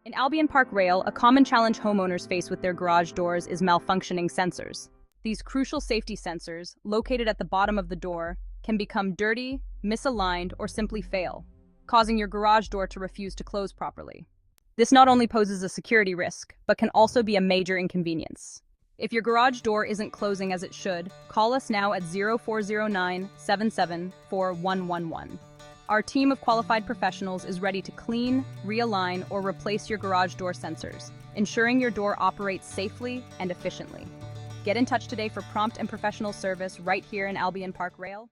In Albion Park Rail, a common challenge homeowners face with their garage doors is malfunctioning sensors. These crucial safety sensors, located at the bottom of the door, can become dirty, misaligned, or simply fail, causing your garage door to refuse to close properly. This not only poses a security risk, but can also be a major inconvenience. If your garage door isn't closing as it should, call us now at 0409 774 111. Our team of qualified professionals is ready to clean, realign, or replace your garage door sensors, ensuring your door operates safely and efficiently. Get in touch today for prompt and professional service right here in Albion Park Rail.